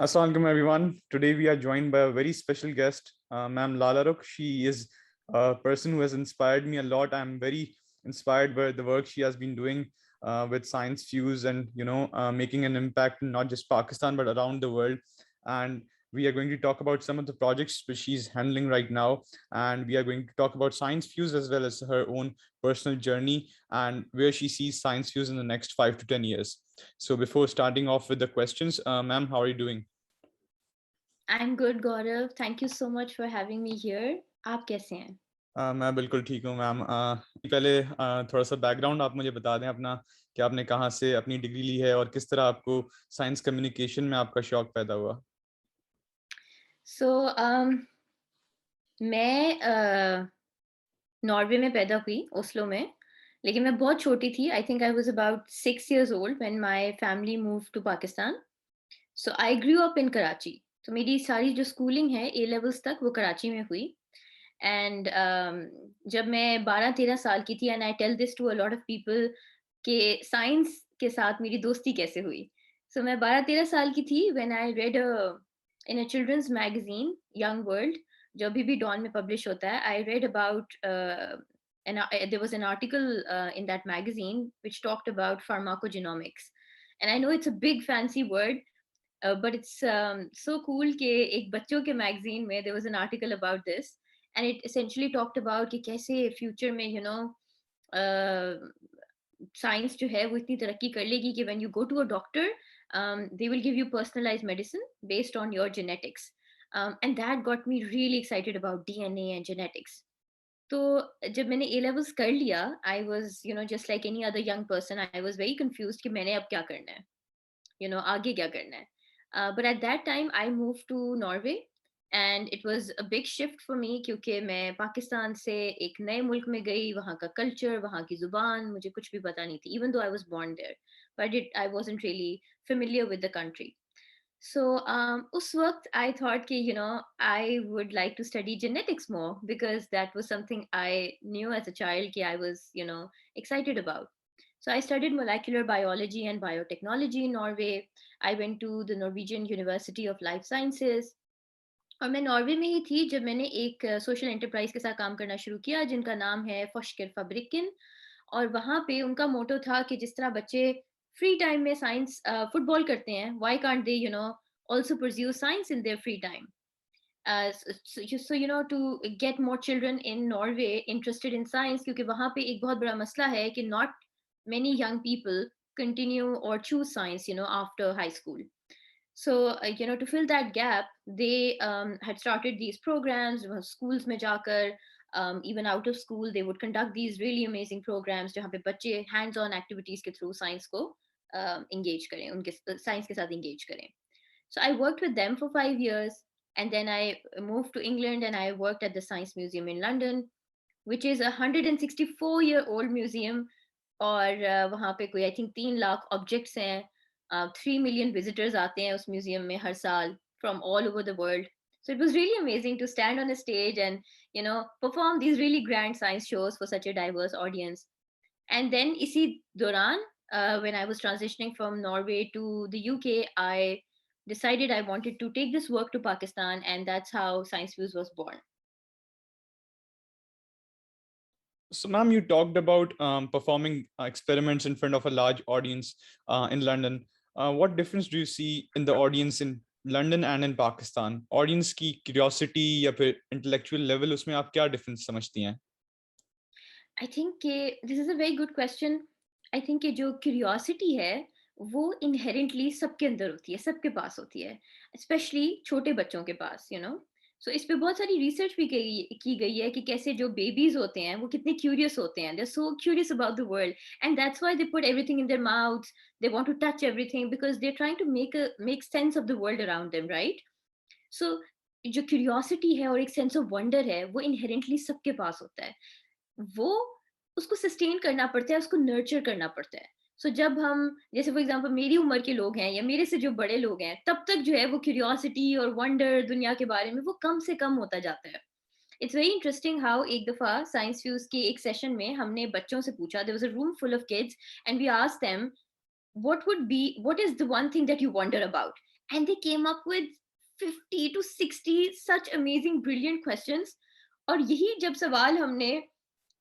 Assalamu alaikum, everyone. Today we are joined by a very special guest, Ma'am Lala Rukh. She is a person who has inspired me a lot. I'm very inspired by the work she has been doing with Science Fuse and making an impact in not just Pakistan but around the world. And we are going to talk about some of the projects which she's handling right now, and we are going to talk about Science Fuse as well as her own personal journey and where she sees Science Fuse in the next 5 to 10 years. So before starting off with the questions, ma'am, how are you doing? I'm good, Gaurav. Thank you so much for having me here. आप कैसे हैं? मैं बिल्कुल ठीक हूँ ma'am. पहले थोड़ा सा बैकग्राउंड आप मुझे बता दें अपना, कि आपने कहाँ से अपनी डिग्री ली है और किस तरह आपको साइंस कम्युनिकेशन में आपका शौक पैदा हुआ। So, मैं नॉर्वे में पैदा हुई, ओस्लो में, लेकिन मैं बहुत छोटी थी. I think I was about 6 years old when my family moved to Pakistan. So I grew up in Karachi. तो मेरी सारी जो स्कूलिंग है ए लेवल्स तक वो कराची में हुई. एंड जब मैं 12-13 साल की थी, and I tell this to a lot of people कि साइंस के साथ मेरी दोस्ती कैसे हुई. सो मैं 12-13 साल की थी when I read in a children's magazine Young World, जो अभी भी डॉन में पब्लिश होता है. I read about there was an article in that magazine which talked about pharmacogenomics, and I know it's a big fancy word, but it's so cool कि एक बच्चों के मैगजीन में there was an article about this, and it essentially talked about कि कैसे future में science जो है वो इतनी तरक्की कर लेगी कि when you go to a doctor, they will give you personalized medicine based on your genetics. And that got me really excited about DNA and genetics. तो जब मैंने ए लेवल्स कर लिया, I was just like any other young person, I was very confused कि मैंने अब क्या करना है, आगे क्या करना है. But at that time I move to Norway, and it was a big shift for me, क्योंकि मैं पाकिस्तान से एक नए मुल्क में गई. वहाँ का कल्चर, वहाँ की जुबान, मुझे कुछ भी पता नहीं थी, even though I was born there, but it I wasn't really familiar with the country. So उस वक्त I thought कि I would like to study genetics more, because that was something I knew as a child कि I was excited about. So I studied molecular biology and biotechnology in Norway. I went to the Norwegian University of Life Sciences. और मैं Norway में ही थी जब मैंने एक social enterprise के साथ काम करना शुरू किया, जिनका नाम है फॉशकर फैब्रिकिन. और वहाँ पे उनका मोटो था कि जिस तरह बच्चे फ्री टाइम में साइंस फुटबॉल करते हैं, why can't they also pursue science in their free time. To get more children in Norway interested in science, क्योंकि वहाँ पे एक बहुत बड़ा मसला है कि not many young people continue or choose science after high school. So to fill that gap, they had started these programs. Schools में जाकर, even out of school, they would conduct these really amazing programs जहाँ पे बच्चे hands on activities के through science को engage करें, उनके science के साथ engage करें. So I worked with them for 5 years, and then I moved to England and I worked at the Science Museum in London, which is a 164-year-old museum. और वहाँ पे कोई आई थिंक 3 लाख ऑब्जेक्ट्स हैं. 3 million visitors आते हैं उस museum में हर साल from all over the world. So it was really amazing to stand on a stage and perform these really grand science shows for such a diverse audience. And then इसी दौरान, when I was transitioning from Norway to the UK, I decided I wanted to take this work to Pakistan, and that's how Science Views was born. So ma'am, you talked about performing experiments in front of a large audience in London. What difference do you see in the audience in London and in Pakistan? Audience की curiosity या फिर intellectual level, उसमें आप क्या difference समझती हैं? I think कि this is a very good question. I think कि जो क्यूरियोसिटी है वो इनहेरेंटली सबके अंदर होती है, सबके पास होती है, स्पेशली छोटे बच्चों के पास. सो इस पे बहुत सारी रिसर्च भी की गई है कि कैसे जो बेबीज होते हैं वो कितने क्यूरियस होते हैं. They are so curious about the world, and that's why they put everything in their mouths. They want to touch everything because they are trying to make sense of the world around them, right? So जो curiosity है और एक sense of wonder है वो inherently सबके पास होता है. वो उसको सस्टेन करना पड़ता है, उसको नर्चर करना पड़ता है. सो जब हम, जैसे फॉर एग्जांपल मेरी उम्र के लोग हैं या मेरे से जो बड़े लोग हैं, तब तक जो है वो क्यूरियोसिटी और वंडर दुनिया के बारे में वो कम से कम होता जाता है. इट्स वेरी इंटरेस्टिंग हाउ एक दफा साइंस फ्यूज के एक सेशन में हमने बच्चों से पूछा, there was a room full of kids, and we asked them what is the one thing that you wonder about. and they came up with 50 to 60 such amazing brilliant questions. और यही जब सवाल हमने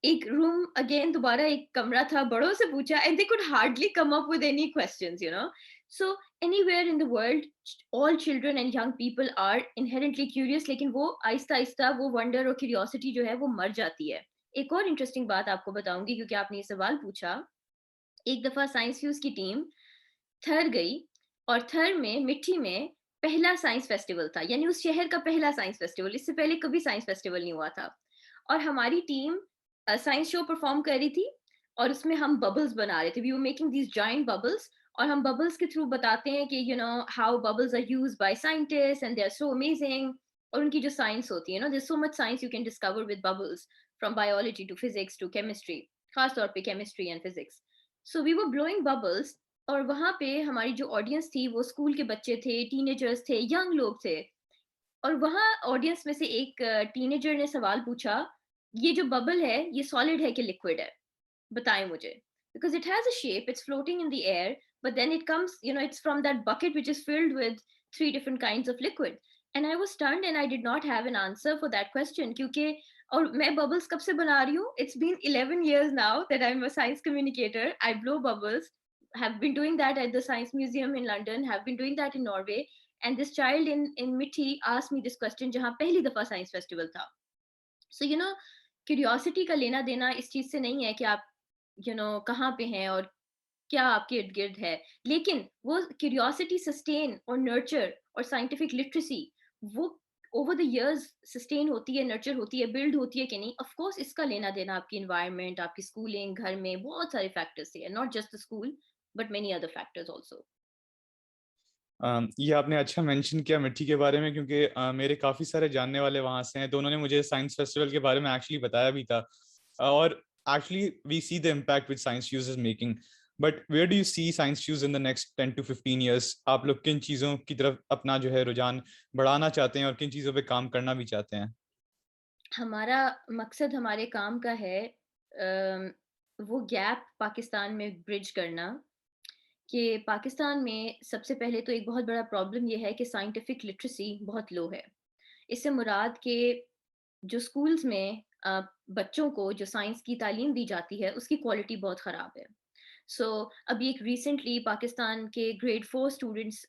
एक रूम अगेन दोबारा एक कमरा था बड़ों से पूछा, and they could hardly come up with any questions, you know. So anywhere in the world all children and young people are inherently curious, लेकिन वो आहिस्ता आहिस्ता वो wonder और curiosity जो है वो मर जाती है. एक और इंटरेस्टिंग बात आपको बताऊंगी क्योंकि आपने ये सवाल पूछा. एक दफा साइंस फ्यूज की टीम थर गई, और थर में मिट्टी में पहला साइंस फेस्टिवल था, यानी उस शहर का पहला साइंस फेस्टिवल. इससे पहले कभी साइंस फेस्टिवल नहीं हुआ था. और हमारी टीम साइंस शो परफॉर्म कर रही थी, और उसमें हम बबल्स बना रहे थे. We were making these giant bubbles, और हम बबल्स के थ्रू बताते हैं कि you know how bubbles are used by scientist and they are so amazing. और उनकी जो साइंस होती है ना, there so much science you can discover with bubbles, from biology to physics to chemistry, खास तौर पे chemistry and physics. So we were blowing bubbles, और वहाँ पे हमारी जो ऑडियंस थी वो स्कूल के बच्चे थे, टीनेजर्स थे, यंग लोग थे. और वहाँ ऑडियंस में से एक टीनेजर ने सवाल पूछा, ये जो बबल है ये सॉलिड है कि लिक्विड है, बताएं मुझे. Because it has a shape, it's floating in the air, but then it comes, you know, it's from that bucket which is filled with 3 different kinds of liquid. And I was stunned and I did not have an answer for that question, क्योंकि और मैं bubbles कब से बना रही हूँ. It's been 11 years now that I'm a science communicator. I blow bubbles, have been doing that at the Science Museum in London, have been doing that in Norway. And this child in Mithi asked me this question जहाँ पहली दफा science festival था. So you know, curiosity का लेना देना इस चीज से नहीं है कि आप यू नो कहाँ पे हैं और क्या आपके इर्द गिर्द है, लेकिन वो क्यूरियोसिटी सस्टेन और नर्चर और साइंटिफिक लिटरेसी वो ओवर द इयर्स सस्टेन होती है, नर्चर होती है, बिल्ड होती है कि नहीं. ऑफ कोर्स इसका लेना देना आपकी इन्वायरमेंट, आपकी स्कूलिंग, घर में बहुत सारे फैक्टर्स से है, not just the school but many other factors also. ये आपने अच्छा मेंशन किया मिट्टी के बारे में, क्योंकि मेरे काफी सारे जानने वाले वहां से हैं, तो उन्होंने मुझे साइंस फेस्टिवल के बारे में एक्चुअली बताया भी था. और actually we see the impact with Science Fuse is making. But where do you see Science Fuse in the next 10 to 15 years? आप लोग किन चीजों की तरफ अपना जो है रुझान बढ़ाना चाहते हैं और किन चीजों पे काम करना भी चाहते हैं? हमारा मकसद हमारे काम का है वो गैप पाकिस्तान में ब्रिज करना, कि पाकिस्तान में सबसे पहले तो एक बहुत बड़ा प्रॉब्लम ये है कि साइंटिफिक लिटरेसी बहुत लो है. इससे मुराद के जो स्कूल्स में बच्चों को जो साइंस की तालीम दी जाती है उसकी क्वालिटी बहुत ख़राब है. सो अभी एक रिसेंटली पाकिस्तान के ग्रेड 4 स्टूडेंट्स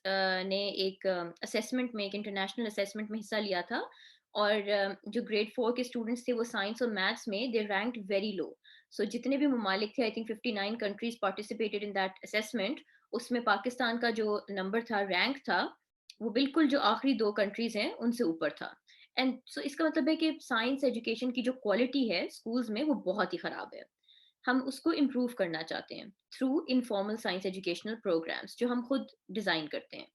ने एक असेसमेंट में, एक इंटरनेशनल असेसमेंट में हिस्सा लिया था. और जो ग्रेड 4 के स्टूडेंट्स थे वो साइंस और मैथ्स में दे रैंक्ड वेरी लो. सो जितने भी ममालिक थे, I think 59 countries participated in that assessment, उसमें पाकिस्तान का जो नंबर था, रैंक था, वो बिल्कुल जो आखिरी 2 कंट्रीज हैं उनसे ऊपर था. एंड सो इसका मतलब है कि साइंस एजुकेशन की जो क्वालिटी है स्कूल्स में वो बहुत ही ख़राब है. हम उसको इम्प्रूव करना चाहते हैं through informal science educational programmes जो हम खुद डिज़ाइन करते हैं.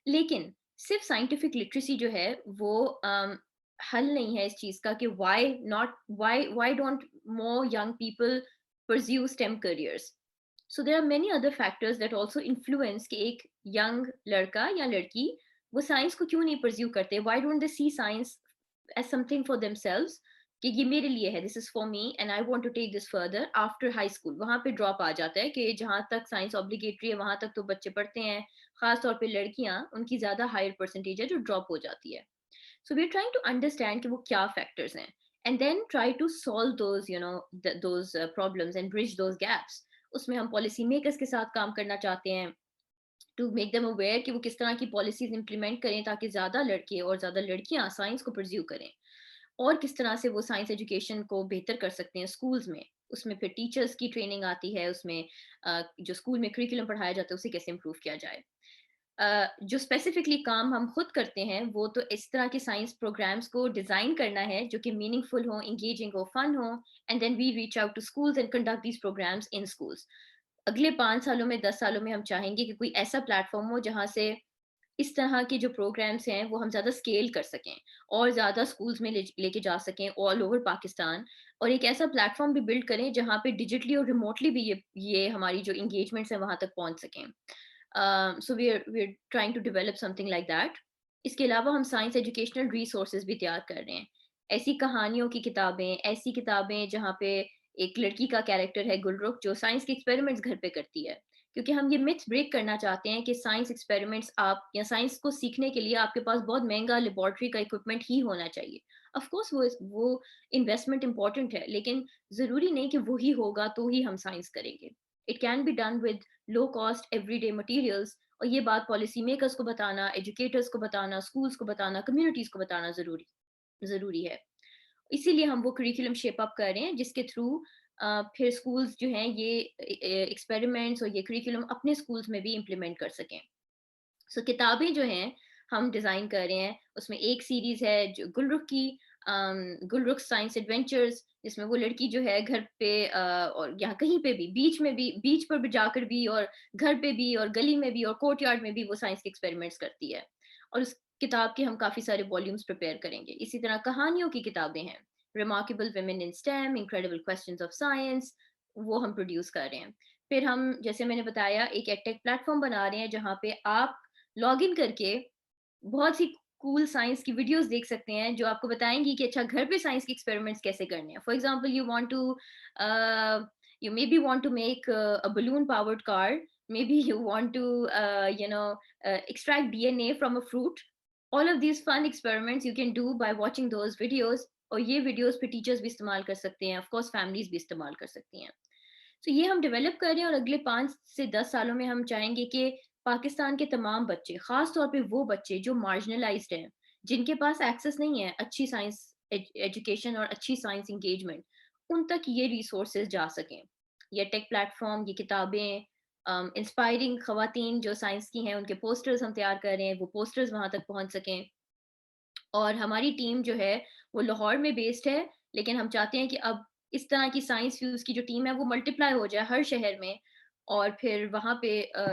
लेकिन सिर्फ साइंटिफिक लिटरेसी जो है वो हल नहीं है इस चीज़ का कि why don't more young people pursue STEM careers. So there are many other factors that also influence कि एक यंग लड़का या लड़की वो साइंस को क्यों नहीं परस्यू करते. Why don't they see science as something for themselves, कि ये मेरे लिए है, this is for me and I want to take this further after high school. वहां पे ड्रॉप आ जाता है कि जहां तक साइंस ऑब्लिगेटरी है वहां तक तो बच्चे पढ़ते हैं, खास तौर पे लड़कियां, उनकी ज्यादा हायर परसेंटेज है जो ड्रॉप हो जाती है. So we are trying to understand कि वो क्या फैक्टर्स हैं, and then try to solve those you know those problems and bridge those gaps. उसमें हम पॉलिसी मेकर्स के साथ काम करना चाहते हैं टू मेक देम अवेयर कि वो किस तरह की पॉलिसीज इंप्लीमेंट करें ताकि ज्यादा लड़के और ज्यादा लड़कियां साइंस को परस्यू करें, और किस तरह से वो साइंस एजुकेशन को बेहतर कर सकते हैं स्कूल्स में. उसमें फिर टीचर्स की ट्रेनिंग आती है, उसमें जो स्कूल में करिकुलम पढ़ाया जाता है उसे कैसे इम्प्रूव किया जाए. जो स्पेसिफिकली काम हम खुद करते हैं वो तो इस तरह के साइंस प्रोग्राम्स को डिज़ाइन करना है जो कि मीनिंगफुल हो, इंगेजिंग हो, फन हो. And then we reach out to schools and conduct these programmes in schools. अगले 5 सालों में, 10 सालों में हम चाहेंगे कि कोई ऐसा प्लेटफॉर्म हो जहाँ से इस तरह के जो प्रोग्राम्स हैं वो हम ज़्यादा स्केल कर सकें और ज़्यादा स्कूल्स में लेके जा सकें ऑल ओवर पाकिस्तान. और एक ऐसा प्लेटफॉर्म भी बिल्ड करें जहाँ पे डिजिटली और रिमोटली भी ये हमारी जो इंगेजमेंट्स हैं वहाँ तक पहुँच सकें. So we are trying to develop something like that. इसके अलावा हम साइंस एजुकेशनल रिसोर्सेज भी तैयार कर रहे हैं. ऐसी कहानियों की किताबें, ऐसी किताबें जहाँ पे एक लड़की का कैरेक्टर है गुलरुख जो साइंस के एक्सपेरिमेंट्स घर पे करती है, क्योंकि हम ये मिथ ब्रेक करना चाहते हैं कि साइंस एक्सपेरिमेंट्स आप या साइंस को सीखने के लिए आपके पास बहुत महंगा लेबोरेटरी का इक्विपमेंट ही होना चाहिए। ऑफ कोर्स वो इन्वेस्टमेंट इंपॉर्टेंट है, लेकिन ज़रूरी नहीं कि वो ही होगा तो ही हम साइंस करेंगे। It can be done with low cost everyday materials, और ये बात पॉलिसी मेकर्स को बताना, एजुकेटर्स को बताना, स्कूल्स को बताना, कम्युनिटीज़ को बताना ज़रूरी है। इसीलिए हम वो करिकुलम शेप अप कर रहे हैं जिसके थ्रू फिर स्कूल्स जो हैं ये एक्सपेरिमेंट्स और ये करिकुलम अपने स्कूल्स में भी इम्प्लीमेंट कर सकें। सो किताबें जो हैं हम डिज़ाइन कर रहे हैं, उसमें एक सीरीज़ है जो गुलरुख की, गुलरुख साइंस एडवेंचर्स, जिसमें वो लड़की जो है घर पे और यहाँ कहीं पे भी बीच पर भी जाकर भी और घर पे भी और गली में भी और कोर्टयार्ड में भी वो साइंस के एक्सपेरिमेंट्स करती है। और उस किताब के हम काफ़ी सारे वॉल्यूम्स प्रिपेयर करेंगे। इसी तरह कहानियों की किताबें हैं, remarkable women in stem, incredible questions of science, वो हम प्रोड्यूस कर रहे हैं। फिर हम, जैसे मैंने बताया, एक एडटेक प्लेटफ़ॉर्म बना रहे हैं जहाँ पे आप लॉगिन करके बहुत सी कूल साइंस की वीडियोस देख सकते हैं जो आपको बताएँगी कि अच्छा घर पे साइंस के एक्सपेरिमेंट्स कैसे करने हैं। For example you maybe want to make a balloon powered car, maybe you want to extract DNA from a fruit. All of these fun experiments you can do by watching those videos, और ये videos पे teachers भी इस्तेमाल कर सकते हैं, of course families भी इस्तेमाल कर सकती हैं। तो ये हम डेवलप कर रहे हैं और अगले 5 से 10 सालों में हम चाहेंगे कि पाकिस्तान के तमाम बच्चे, ख़ास तौर पे वो बच्चे जो मार्जिनलाइज़्ड हैं, जिनके पास एक्सेस नहीं है अच्छी साइंस एजुकेशन और अच्छी साइंस एंगेजमेंट, उन तक ये रिसोर्सेज़ जा सकें। ये टेक प्लेटफ़ॉर्म, ये किताबें, इंस्पायरिंग ख़वातीन जो साइंस की हैं, उनके पोस्टर्स हम तैयार कर रहे हैं, वो पोस्टर्स वहाँ तक पहुँच सकें। और हमारी टीम जो है वो लाहौर में बेस्ड है, लेकिन हम चाहते हैं कि अब इस तरह की साइंस फ्यूज़ की जो टीम है वो मल्टीप्लाई हो जाए हर शहर में, और फिर वहाँ पे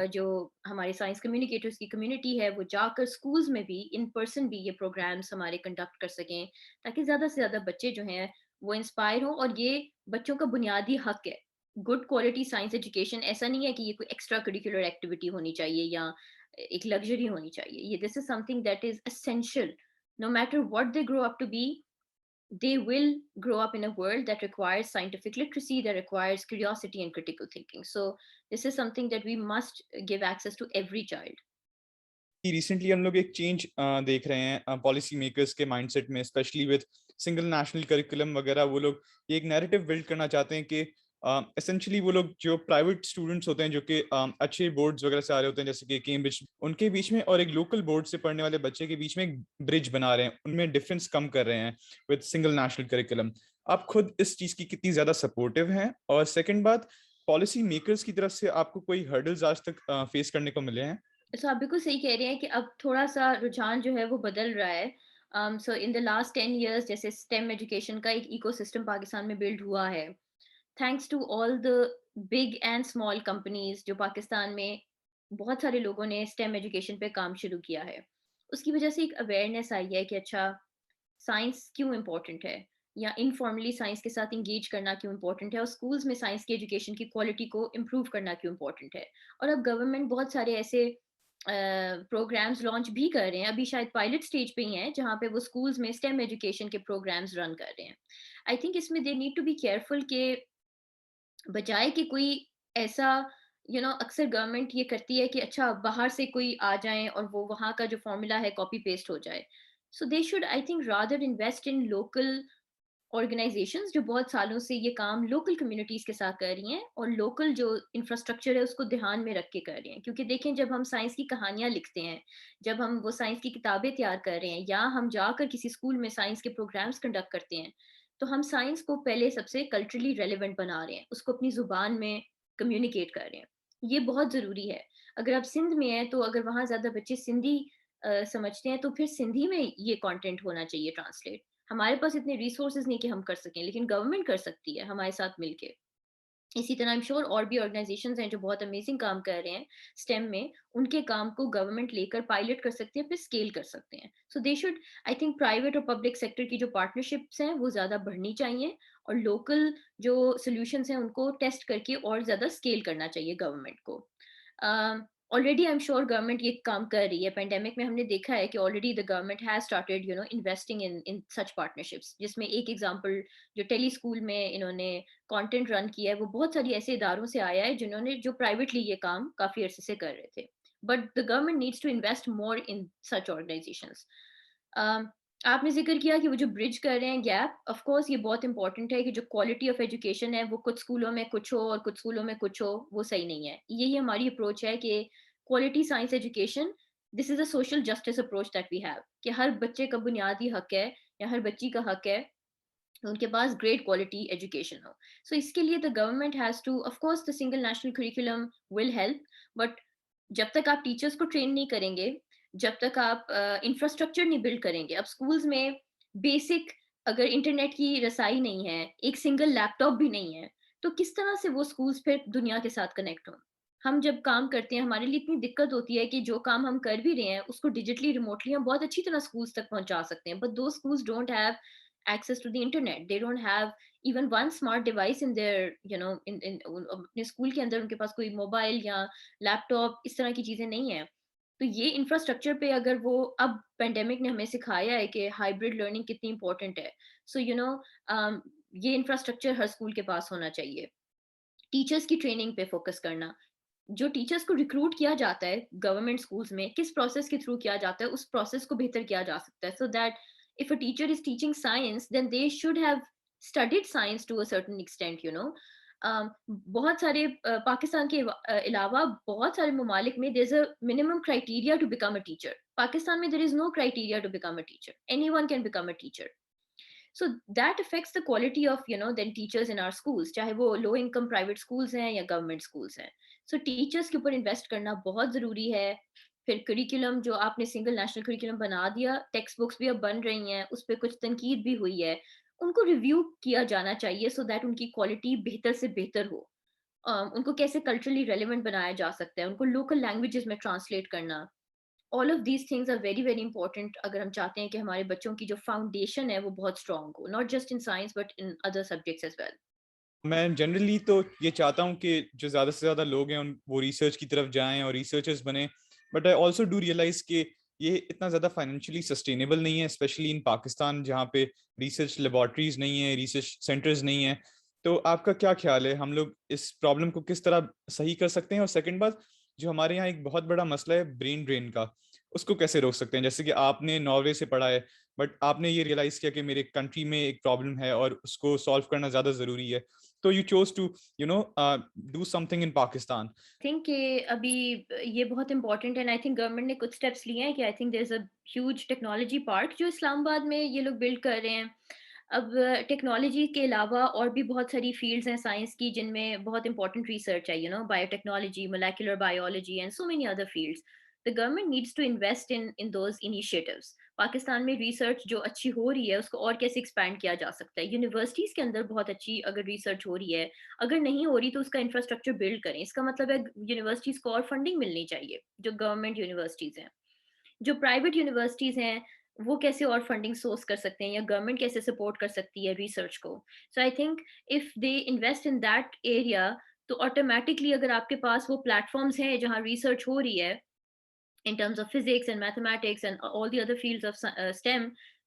जो हमारे साइंस कम्युनिकेटर्स की कम्युनिटी है वो जाकर स्कूल्स में भी इन पर्सन भी ये प्रोग्राम्स हमारे कंडक्ट कर सकें, ताकि ज़्यादा से ज़्यादा बच्चे जो हैं वो इंस्पायर हों। और ये बच्चों का बुनियादी हक है, गुड क्वालिटी साइंस एजुकेशन। ऐसा नहीं है कि ये कोई एक्स्ट्रा करिकुलर एक्टिविटी होनी चाहिए या एक लग्जरी होनी चाहिए। ये this is something that is essential. No matter what they grow up to be, they will grow up in a world that requires scientific literacy, that requires curiosity and critical thinking. So, this is something that we must give access to every child. Recently हम लोग एक change देख रहे हैं policy makers के mindset में, specially with single national curriculum वगैरह। वो लोग ये एक नैरेटिव बिल्ड करना चाहते हैं कि एसेंशियली वो लोग जो प्राइवेट स्टूडेंट्स होते हैं जो कि अच्छे बोर्ड्स वगैरह से आ रहे होते हैं जैसे कि कैम्ब्रिज, उनके बीच में और एक लोकल बोर्ड से पढ़ने वाले बच्चे के बीच में एक ब्रिज बना रहे हैं, उनमें डिफरेंस कम कर रहे हैं विद सिंगल नेशनल करिकुलम। आप खुद इस चीज की कितनी ज्यादा सपोर्टिव हैं? और सेकंड बात, पॉलिसी मेकर्स की तरफ से आपको कोई हर्डल्स आज तक फेस करने को मिले हैं? So, आप बिल्कुल सही कह रहे हैं कि अब थोड़ा-सा रुझान जो है वो बदल रहा है। So in the last 10 years जैसे स्टेम एजुकेशन का एक इकोसिस्टम पाकिस्तान में बिल्ड हुआ है। Thanks to all the big and small companies जो पाकिस्तान में बहुत सारे लोगों ने स्टेम एजुकेशन पे काम शुरू किया है। उसकी वजह से एक अवेयरनेस आई है कि अच्छा साइंस क्यों इम्पोर्टेंट है, या इनफॉर्मली साइंस के साथ इंगेज करना क्यों इम्पोर्टेंट है, और स्कूल्स में साइंस की एजुकेशन की क्वालिटी को इम्प्रूव करना क्यों इम्पोर्टेंट है। और अब गवर्नमेंट बहुत सारे ऐसे प्रोग्राम्स लॉन्च भी कर रहे हैं, अभी शायद पायलट स्टेज पे ही हैं, जहाँ पे वो स्कूल्स में स्टेम एजुकेशन के प्रोग्राम्स रन कर रहे हैं। आई थिंक इसमें they need to be careful के बजाय कि कोई ऐसा अक्सर गवर्नमेंट ये करती है कि अच्छा बाहर से कोई आ जाए और वो वहाँ का जो फॉर्मूला है कॉपी पेस्ट हो जाए। So they should I think rather invest in local organizations जो बहुत सालों से ये काम लोकल कम्युनिटीज के साथ कर रही हैं, और लोकल जो इंफ्रास्ट्रक्चर है उसको ध्यान में रख के कर रही हैं। क्योंकि देखें, जब हम साइंस की कहानियां लिखते हैं, जब हम वो साइंस की किताबें तैयार कर रहे हैं, या हम जाकर किसी स्कूल में साइंस के प्रोग्राम्स कंडक्ट करते हैं, तो हम साइंस को पहले सबसे कल्चरली रेलिवेंट बना रहे हैं, उसको अपनी जुबान में कम्युनिकेट कर रहे हैं। ये बहुत ज़रूरी है। अगर आप सिंध में हैं तो अगर वहाँ ज़्यादा बच्चे सिंधी समझते हैं तो फिर सिंधी में ये कंटेंट होना चाहिए ट्रांसलेट। हमारे पास इतने रिसोर्सेज नहीं कि हम कर सकें, लेकिन गवर्नमेंट कर सकती है हमारे साथ मिलके। इसी तरह आई एम श्योर और भी ऑर्गेनाइजेशंस हैं जो बहुत अमेजिंग काम कर रहे हैं स्टेम में, उनके काम को गवर्नमेंट लेकर पायलट कर सकती है, फिर स्केल कर सकते हैं। So they should, I think private और पब्लिक सेक्टर की जो पार्टनरशिप्स हैं वो ज़्यादा बढ़नी चाहिए, और लोकल जो सोल्यूशंस हैं उनको टेस्ट करके और ज़्यादा स्केल करना चाहिए गवर्नमेंट को। Already I am sure government ये काम कर रही है। पेंडेमिक में हमने देखा है कि already the government has started investing in such partnerships, जिसमें एक एग्जांपल जो टेली स्कूल में इन्होंने कंटेंट रन किया है, वो बहुत सारी ऐसे इदारों से आया है जिन्होंने जो प्राइवेटली ये काम काफी अरसे से कर रहे थे। But the government needs to invest more in such organisations. आपने ज़िक्र किया कि वो जो ब्रिज कर रहे हैं गैप, ऑफ कोर्स ये बहुत इंपॉर्टेंट है कि जो क्वालिटी ऑफ एजुकेशन है वो कुछ स्कूलों में कुछ हो और कुछ स्कूलों में कुछ हो, वो सही नहीं है। यही हमारी अप्रोच है कि quality science education, this is a social justice approach that we have, कि हर बच्चे का बुनियादी हक है या हर बच्ची का हक है उनके पास ग्रेट क्वालिटी एजुकेशन हो। सो इसके लिए the government has to, of course the single national curriculum will help, but जब तक आप टीचर्स को ट्रेन नहीं करेंगे, जब तक आप इंफ्रास्ट्रक्चर नहीं बिल्ड करेंगे, अब स्कूल्स में बेसिक अगर इंटरनेट की रसाई नहीं है, एक सिंगल लैपटॉप भी नहीं है, तो किस तरह से वो स्कूल्स फिर दुनिया के साथ कनेक्ट हों? हम जब काम करते हैं, हमारे लिए इतनी दिक्कत होती है कि जो काम हम कर भी रहे हैं, उसको डिजिटली, रिमोटली हम बहुत अच्छी तरह स्कूल्स तक पहुँचा सकते हैं, but those schools don't have access to the internet. They don't have even one smart device in their, अपने स्कूल के अंदर उनके पास कोई मोबाइल या लैपटॉप इस तरह की चीजें नहीं है। तो ये इंफ्रास्ट्रक्चर पे अगर वो, अब पेंडेमिक ने हमें सिखाया है कि हाइब्रिड लर्निंग कितनी इंपॉर्टेंट है। सो ये इंफ्रास्ट्रक्चर हर स्कूल के पास होना चाहिए। टीचर्स की ट्रेनिंग पे फोकस करना, जो टीचर्स को रिक्रूट किया जाता है गवर्नमेंट स्कूल्स में, किस प्रोसेस के थ्रू किया जाता है, उस प्रोसेस को बेहतर किया जा सकता है, so that if a teacher is teaching science then they should have studied science to a certain extent, बहुत सारे पाकिस्तान के अलावा बहुत सारे ममालिक में there is a minimum criteria to become a teacher. Pakistan में there is no criteria to become a teacher, anyone can become a teacher. So that affects the quality of then teachers in our schools, चाहे वो low income private schools हैं या government schools हैं। सो teachers के ऊपर invest करना बहुत ज़रूरी है। फिर करिकुलम जो आपने सिंगल नेशनल करिकुलम बना दिया, टेक्स्ट बुक्स भी अब बन रही हैं, उस पर कुछ तनकीद भी हुई है, उनको रिव्यू किया जाना चाहिए सो दैट उनकी क्वालिटी बेहतर से बेहतर हो। उनको कैसे कल्चरली रेलिवेंट बनाया जा सकता है, उनको लोकल लैंग्वेजेस में ट्रांसलेट करना, all of these things are very very important अगर हम चाहते हैं कि हमारे बच्चों की जो फाउंडेशन है वो बहुत स्ट्रांग हो, not just in science but in other subjects as well. मैं जनरली तो ये चाहता हूँ कि जो ज़्यादा से ज़्यादा लोग हैं उन वो रिसर्च की तरफ जाएं और रिसर्चर्स बने, but I also do realise कि ये इतना ज़्यादा फाइनेंशियली सस्टेनेबल नहीं है, स्पेशली इन पाकिस्तान जहाँ पे रिसर्च लेबॉर्ट्रीज नहीं है, रिसर्च सेंटर्स नहीं है। तो आपका क्या ख्याल है, हम लोग इस प्रॉब्लम को किस तरह सही कर सकते हैं? और सेकंड बात, जो हमारे यहाँ एक बहुत बड़ा मसला है ब्रेन ड्रेन का, उसको कैसे रोक सकते हैं? जैसे कि आपने नॉर्वे से पढ़ा है, बट आपने ये रियलाइज किया कि मेरे कंट्री में एक प्रॉब्लम है और उसको सॉल्व करना ज़्यादा ज़रूरी है, so you chose to do something in Pakistan. Think कि अभी ये बहुत इंपॉर्टेंट है, आई थिंक गवर्नमेंट ने कुछ स्टेप्स लिए हैं कि I think there is a huge technology park जो इस्लामाबाद में ये लोग बिल्ड कर रहे हैं। अब टेक्नोलॉजी के अलावा और भी बहुत सारी फील्ड्स हैं साइंस की जिनमें बहुत इंपॉर्टेंट रिसर्च है, biotechnology, molecular biology and so many other fields. The government needs to invest in those initiatives. Pakistan में रिसर्च जो अच्छी हो रही है उसको और कैसे एक्सपैंड किया जा सकता है। यूनिवर्सिटीज़ के अंदर बहुत अच्छी अगर रिसर्च हो रही है, अगर नहीं हो रही तो उसका इंफ्रास्ट्रक्चर बिल्ड करें। इसका मतलब है यूनिवर्सिटीज़ को और फंडिंग मिलनी चाहिए, जो गवर्नमेंट यूनिवर्सिटीज़ हैं। जो प्राइवेट यूनिवर्सिटीज़ हैं, वो कैसे और फंडिंग सोर्स कर सकते हैं या गवर्नमेंट कैसे सपोर्ट कर सकती है रिसर्च को। So I think if they invest in that area, तो ऑटोमैटिकली अगर आपके पास वो प्लेटफ़ॉर्म्स हैं जहाँ रिसर्च हो रही है in terms of physics and mathematics and all the other fields of STEM,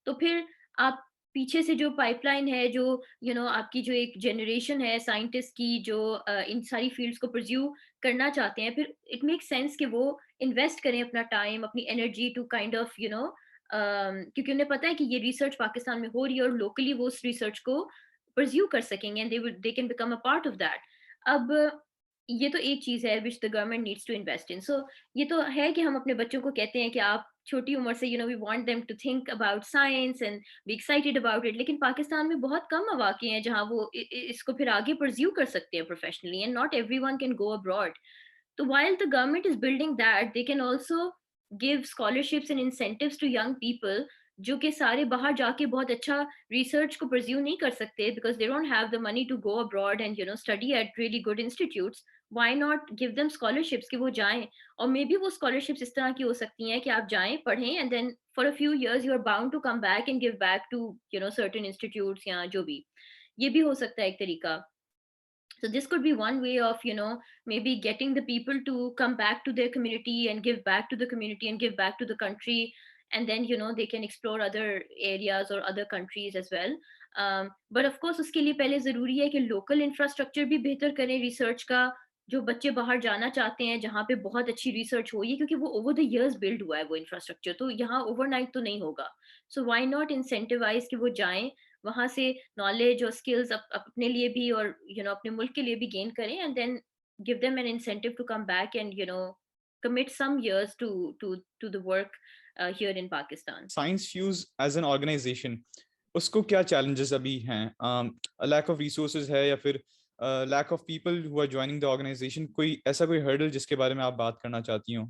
तो फिर आप पीछे से जो पाइपलाइन है, जो आपकी जो एक जनरेशन है साइंटिस्ट की जो इन सारी फील्ड्स को परस्यू करना चाहते हैं, फिर इट मेक्स सेंस कि वो इन्वेस्ट करें अपना टाइम, अपनी एनर्जी टू काइंड ऑफ क्योंकि उन्हें पता है कि ये रिसर्च पाकिस्तान में हो रही है और लोकली वो उस रिसर्च को परस्यू कर सकेंगे and they can become a part of that. अब ये तो एक चीज़ है which the government needs to invest in. So ये तो है कि हम अपने बच्चों को कहते हैं कि आप छोटी उम्र से we want them to think about science and be excited about it, लेकिन पाकिस्तान में बहुत कम मौके हैं जहाँ वो इसको फिर आगे परस्यू कर सकते हैं professionally, and not everyone can go abroad. So while the government is building that, they can also give scholarships and incentives to young people जो कि सारे बाहर जाके बहुत अच्छा रिसर्च को परस्यू नहीं कर सकते because they don't have the money to go abroad and study at really good institutes. Why not give them scholarships कि वो जाएं, और मे बी वो scholarships इस तरह की हो सकती हैं कि आप जाएं पढ़ें and then for a few years you are bound to come back and give back to certain institutes या जो भी, ये भी हो सकता है एक तरीका। So this could be one way of, maybe getting the people to come back to their community and give back to the community and give back to the country. And then, they can explore other areas or other countries as well. But of course, उसके लिए पहले ज़रूरी है कि local infrastructure भी बेहतर करें research का। जो बच्चे बाहर जाना चाहते हैं, जहाँ पे बहुत अच्छी रिसर्च हो, ये क्योंकि वो ओवर द इयर्स बिल्ड हुआ है वो इंफ्रास्ट्रक्चर, तो यहाँ ओवरनाइट तो नहीं होगा। सो व्हाई नॉट इंसेंटिवाइज कि वो जाएं वहां से, नॉलेज और स्किल्स अपने लिए भी और अपने मुल्क के लिए भी गेन करें, and then give them an incentive to come back and commit some years to the work here in Pakistan. Science fuse as an organization, उसको क्या चैलेंजेस अभी हैं? लैक ऑफ रिसोर्सेज है या फिर lack of people who are joining the organization? कोई ऐसा कोई हर्डल जिसके बारे में आप बात करना चाहती हो?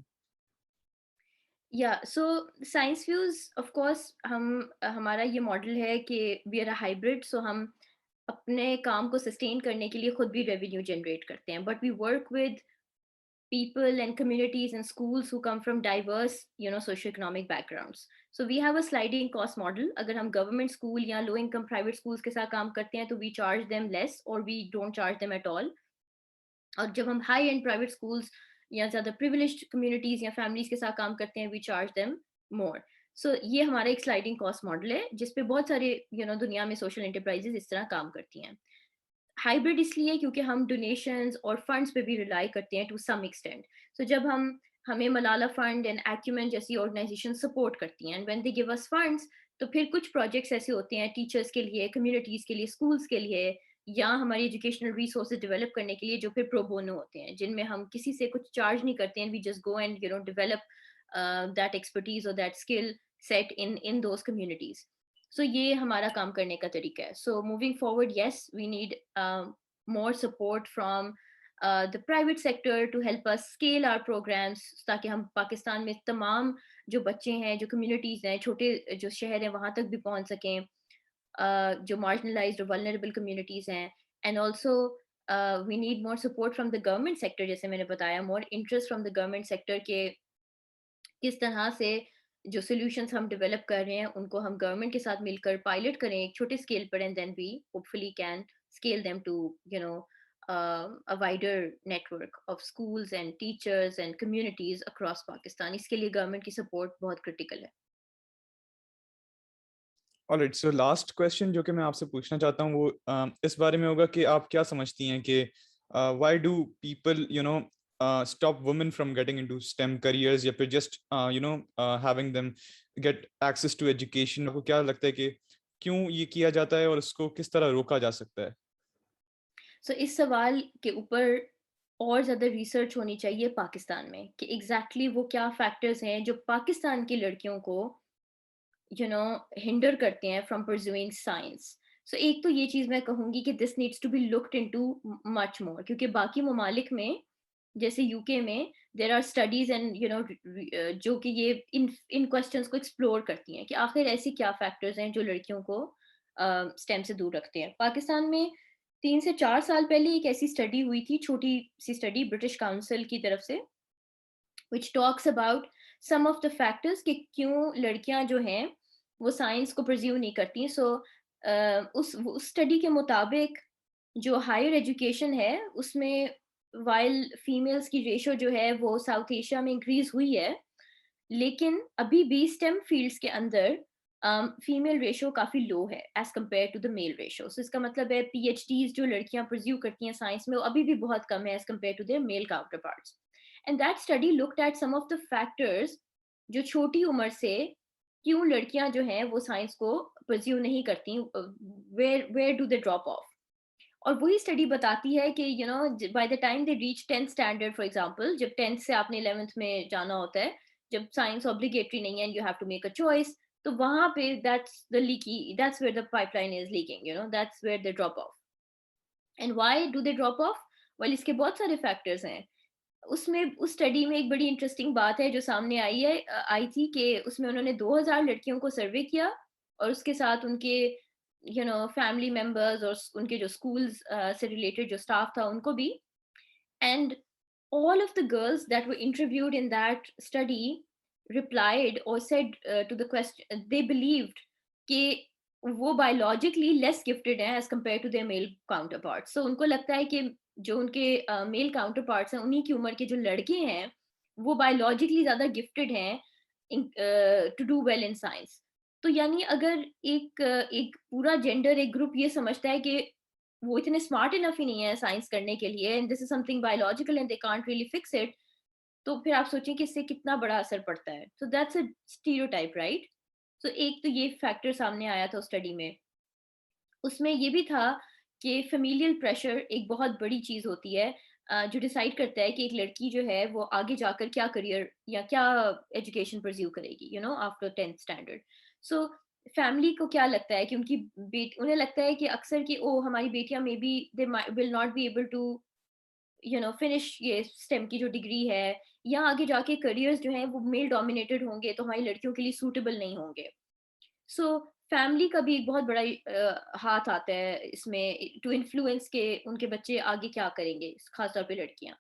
Yeah, so science fuse, of course, हम हमारा ये मॉडल है कि वी आर अ हाइब्रिड, सो हम अपने काम को सस्टेन करने के लिए खुद भी रेवेन्यू जनरेट करते हैं, but we work with people and communities and schools who come from diverse socioeconomic backgrounds. So we have a sliding cost model. अगर हम government school या low income private schools के साथ काम करते हैं, तो we charge them less or we don't charge them at all. और जब हम high end private schools या ज़्यादा privileged communities या families के साथ काम करते हैं, we charge them more. So ये हमारा एक sliding cost model है, जिस पे बहुत सारे दुनिया में social enterprises इस तरह काम करती हैं। हाइब्रिड इसलिए क्योंकि हम डोनेशंस और फंड्स पे भी रिलाई करते हैं टू सम एक्सटेंट। सो जब हमें मलाला फंड एंड एक्यूमेन जैसी ऑर्गेनाइजेशन सपोर्ट करती हैं, and when they give us funds, तो फिर कुछ प्रोजेक्ट्स ऐसे होते हैं टीचर्स के लिए, कम्युनिटीज के लिए, स्कूल्स के लिए, या हमारी एजुकेशनल रिसोर्सेज डेवलप करने के लिए, जो फिर प्रो बोनो होते हैं, जिनमें हम किसी से कुछ चार्ज नहीं करते हैं, we just go and develop that expertise और that skill set in those communities. So ये हमारा काम करने का तरीका है। So moving forward, yes, we need more support from the private sector to help us scale our programs, ताकि हम पाकिस्तान में तमाम जो बच्चे हैं, जो कम्युनिटीज़ हैं, छोटे जो शहर हैं, वहाँ तक भी पहुँच सकें, जो मार्जिनलाइज्ड और वल्नरेबल कम्युनिटीज़ हैं। And also we need more support from the government sector, जैसे मैंने बताया, more interest from the government sector के किस तरह से जो सॉल्यूशंस हम डेवलप कर रहे हैं, उनको हम गवर्नमेंट के साथ मिलकर पायलट करें एक छोटे स्केल पर, and then we hopefully can scale them to a wider network of schools and teachers and communities across Pakistan. इसके लिए गवर्नमेंट की सपोर्ट बहुत क्रिटिकल है। ऑलराइट, सो लास्ट क्वेश्चन जो कि मैं आपसे पूछना चाहता हूँ वो इस बारे में होगा कि आप क्या समझती हैं कि why do people stop women from getting into STEM careers, या फिर just having them get access to education? आपको क्या लगता है कि क्यों ये किया जाता है और उसको किस तरह रोका जा सकता है? सो इस सवाल के ऊपर और ज़्यादा रिसर्च होनी चाहिए पाकिस्तान में, कि एग्जैक्टली वो क्या फैक्टर्स हैं जो पाकिस्तान की लड़कियों को हिंडर करते हैं फ्रॉम परस्यूइंग साइंस। सो एक तो ये चीज़ मैं कहूँगी कि this needs to be looked into much more, क्योंकि बाकी ममालिक में, जैसे यूके में, देर आर स्टडीज एंड जो कि ये इन क्वेश्चंस को एक्सप्लोर करती हैं कि आखिर ऐसे क्या फैक्टर्स हैं जो लड़कियों को स्टेम से दूर रखते हैं। पाकिस्तान में 3 से 4 साल पहले एक ऐसी स्टडी हुई थी, छोटी सी स्टडी ब्रिटिश काउंसिल की तरफ से, which talks about some of the factors कि क्यों लड़कियां जो हैं वो साइंस को परस्यू नहीं करती। सो उस स्टडी के मुताबिक जो हायर एजुकेशन है उसमें, वाइल फीमेल्स की रेशो जो है वो साउथ एशिया में इंक्रीज हुई है, लेकिन अभी भी स्टेम फील्ड्स के अंदर फीमेल रेशो काफ़ी लो है as compared to the male ratio. So इसका मतलब है पीएचडीज जो लड़कियां परस्यू करती हैं साइंस में, वो अभी भी बहुत कम है as compared to their male counterparts. And that study looked at some of the factors जो छोटी उम्र से क्यों लड़कियां जो हैं वो साइंस को परस्यू नहीं करती, where where do they drop off. और वही स्टडी बताती है कि by the time they reach 10th standard, for example, जब 10th से आपने 11th में जाना होता है, जब साइंस ऑब्लिगेटरी नहीं है and you have to make a choice, तो वहां पे that's where the pipeline is leaking, that's where they drop off. And why do they drop off? Well, इसके बहुत सारे फैक्टर्स हैं। उसमें उस स्टडी में एक बड़ी इंटरेस्टिंग बात है जो सामने आई थी, कि उसमें उन्होंने 2000 लड़कियों को सर्वे किया, और उसके साथ उनके फैमिली मेंबर्स और उनके जो स्कूल्स से रिलेटेड जो स्टाफ था उनको भी। And all of the girls that were interviewed in that study replied or said to the question, they believed कि वो बायोलॉजिकली लेस गिफ्टेड हैं as compared to their male counterpart. So उनको लगता है कि जो उनके मेल काउंटर पार्ट्स हैं, उन्हीं की उम्र के जो लड़के हैं, वो बायोलॉजिकली ज़्यादा गिफ्टेड हैं to do well in science. तो यानी अगर एक पूरा जेंडर, एक ग्रुप ये समझता है कि वो इतने स्मार्ट इनफ ही नहीं है साइंस करने के लिए, and this is something biological and they can't really fix it, तो फिर आप सोचिए कि इससे कितना बड़ा असर पड़ता है। So that's a stereotype, right? So एक तो ये फैक्टर सामने आया था उस स्टडी में। उसमें ये भी था कि फ़ैमिलियल प्रेशर एक बहुत बड़ी चीज़ होती है, जो डिसाइड करता है कि एक लड़की जो है वो आगे जाकर क्या करियर या क्या एजुकेशन परस्यू करेगी, you know, after 10th standard. So family को क्या लगता है कि उन्हें लगता है कि अक्सर कि ओह! हमारी बेटियाँ may be they will not be able to finish ये स्टेम की जो डिग्री है, या आगे जाके करियर्स जो हैं वो मेल डोमिनेटेड होंगे, तो हमारी लड़कियों के लिए सूटेबल नहीं होंगे। सो फैमिली का भी एक बहुत बड़ा हाथ आता है इसमें टू इन्फ्लुएंस के उनके बच्चे आगे क्या करेंगे, खास तौर पे लड़कियां।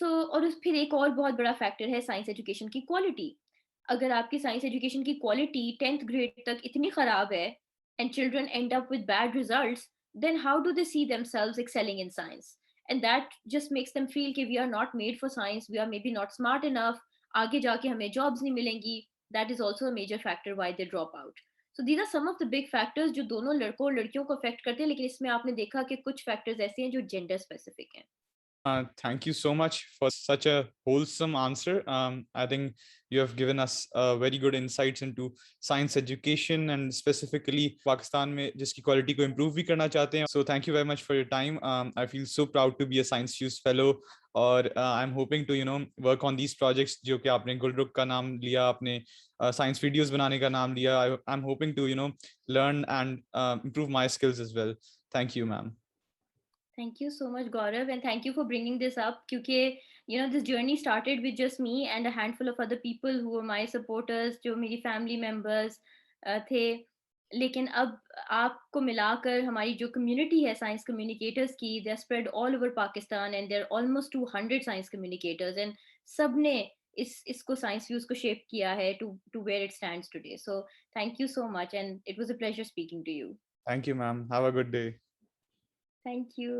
और फिर एक और बहुत बड़ा फैक्टर है साइंस एजुकेशन की क्वालिटी। अगर आपकी साइंस एजुकेशन की क्वालिटी 10th ग्रेड तक इतनी खराब है and children end up with bad results, then how do they see themselves excelling in science? And that just makes them feel कि we are not made for science, we are maybe not smart enough, आगे जाके हमें jobs नहीं मिलेंगी। That is also a major factor why they drop out. So these are some of the big factors जो दोनों लड़कों और लड़कियों को अफेक्ट करते हैं, लेकिन इसमें आपने देखा कि कुछ फैक्टर्स ऐसे हैं जो जेंडर स्पेसिफिक हैं। Thank you so much for such a wholesome answer. I think you have given us very good insights into science education and specifically Pakistan में जिसकी quality को improve भी करना चाहते हैं. So thank you very much for your time. I feel so proud to be a Science Fuse fellow और I'm hoping to work on these projects जो कि आपने गुलरुख का नाम लिया, आपने science videos बनाने का नाम लिया. I'm hoping to learn and improve my skills as well. Thank you, ma'am. Thank you so much, Gaurav, and thank you for bringing this up. क्योंकि this journey started with just me and a handful of other people who were my supporters, जो मेरी family members थे. लेकिन अब आपको मिलाकर हमारी जो community है science communicators की, they are spread all over Pakistan and there are almost 200 science communicators, and सबने इसको science views को shape किया है to where it stands today. So thank you so much, and it was a pleasure speaking to you. Thank you, ma'am. Have a good day. Thank you.